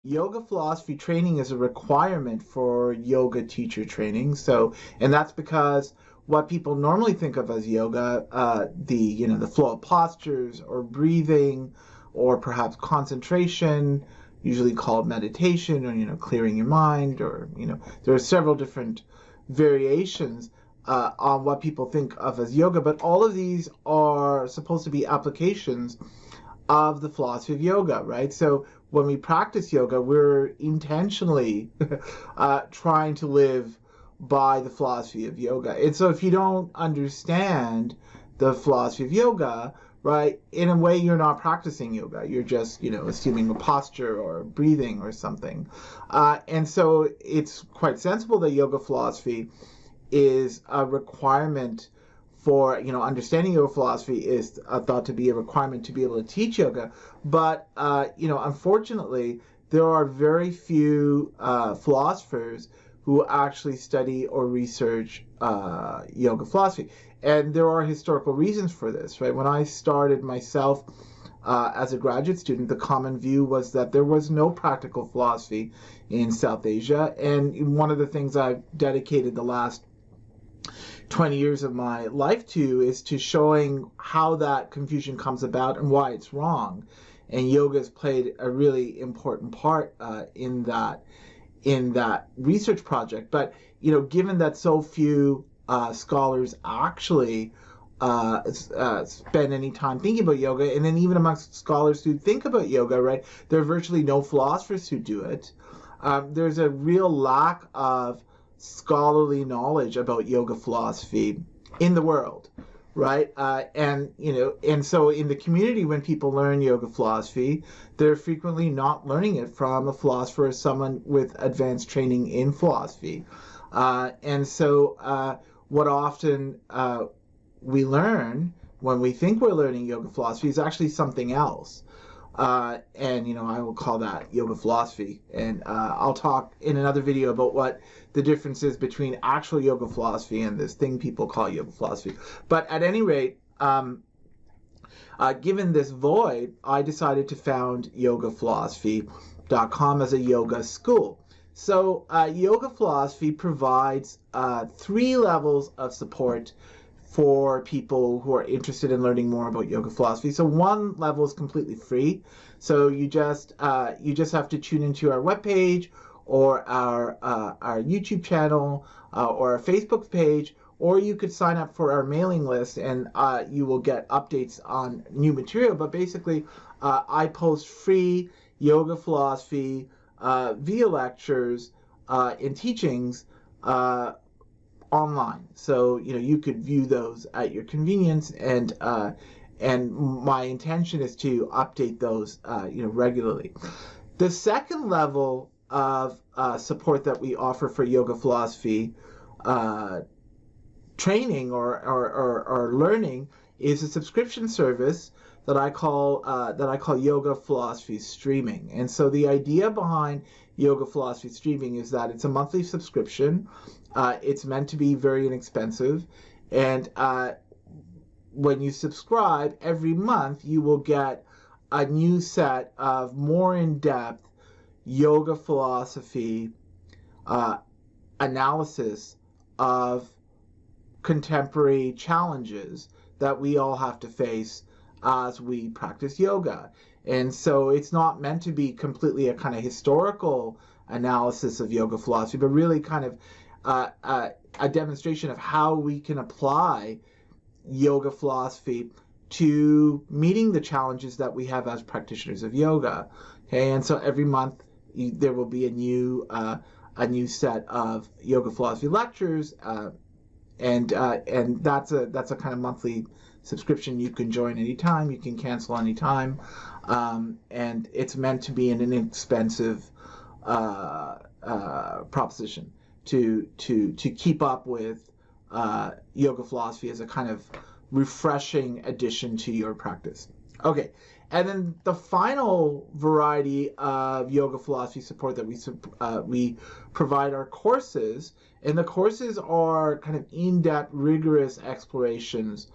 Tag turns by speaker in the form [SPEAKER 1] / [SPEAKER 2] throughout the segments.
[SPEAKER 1] Yoga philosophy training is a requirement for yoga teacher training. And that's because what people normally think of as yoga, the flow of postures or breathing, or perhaps concentration, usually called meditation, or clearing your mind, or there are several different variations on what people think of as yoga. But all of these are supposed to be applications of the philosophy of yoga, right? So when we practice yoga, we're intentionally trying to live by the philosophy of yoga. And so if you don't understand the philosophy of yoga, right, in a way you're not practicing yoga. You're just, assuming a posture or breathing or something. And so it's quite sensible that yoga philosophy is a requirement for, understanding yoga philosophy is thought to be a requirement to be able to teach yoga. But, unfortunately, there are very few philosophers who actually study or research yoga philosophy. And there are historical reasons for this, right? When I started myself as a graduate student, the common view was that there was no practical philosophy in South Asia. And one of the things I've dedicated the last 20 years of my life to is to showing how that confusion comes about and why it's wrong. And yoga has played a really important part in that research project. But given that so few scholars actually spend any time thinking about yoga, and then even amongst scholars who think about yoga, right, there are virtually no philosophers who do it. There's a real lack of scholarly knowledge about yoga philosophy in the world, right? And so in the community, when people learn yoga philosophy, they're frequently not learning it from a philosopher or someone with advanced training in philosophy. And so what often we learn when we think we're learning yoga philosophy is actually something else. And I will call that yoga philosophy. And I'll talk in another video about what the difference is between actual yoga philosophy and this thing people call yoga philosophy. But at any rate, given this void, I decided to found yogaphilosophy.com as a yoga school. So yoga philosophy provides 3 levels of support for people who are interested in learning more about yoga philosophy. So one level is completely free. So you just have to tune into our webpage or our YouTube channel or our Facebook page, or you could sign up for our mailing list and you will get updates on new material. But basically, I post free yoga philosophy video lectures and teachings online. So you could view those at your convenience, and my intention is to update those regularly. The second level of support that we offer for yoga philosophy training or learning is a subscription service that I call Yoga Philosophy Streaming. And so the idea behind Yoga Philosophy Streaming is that it's a monthly subscription. It's meant to be very inexpensive, and when you subscribe every month, you will get a new set of more in-depth yoga philosophy analysis of contemporary challenges that we all have to face as we practice yoga. And so it's not meant to be completely a kind of historical analysis of yoga philosophy, but really kind of a demonstration of how we can apply yoga philosophy to meeting the challenges that we have as practitioners of yoga. Okay, and so every month there will be a new set of yoga philosophy lectures, and that's a kind of monthly subscription. You can join anytime, you can cancel anytime, and it's meant to be an inexpensive proposition to keep up with yoga philosophy as a kind of refreshing addition to your practice. Okay, and then the final variety of yoga philosophy support that we provide are courses, and the courses are kind of in-depth, rigorous explorations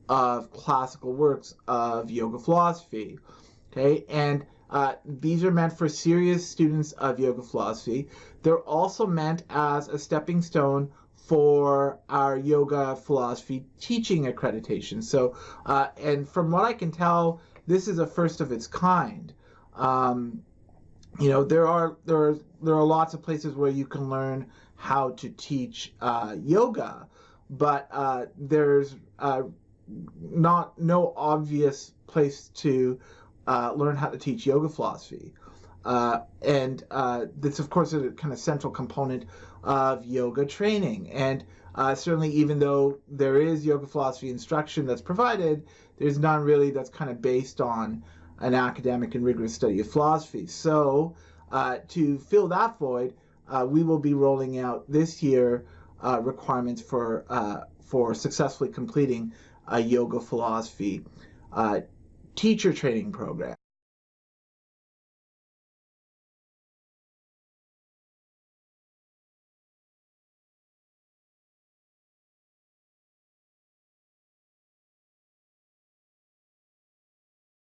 [SPEAKER 1] of classical works of yoga philosophy. Okay, and These are meant for serious students of yoga philosophy. They're also meant as a stepping stone for our yoga philosophy teaching accreditation. So, and from what I can tell, this is a first of its kind. There are lots of places where you can learn how to teach yoga, but there's no obvious place to learn how to teach yoga philosophy. And this, of course, is a kind of central component of yoga training. And certainly, even though there is yoga philosophy instruction that's provided, there's none really that's kind of based on an academic and rigorous study of philosophy. So to fill that void, we will be rolling out this year requirements for successfully completing a yoga philosophy teacher training program.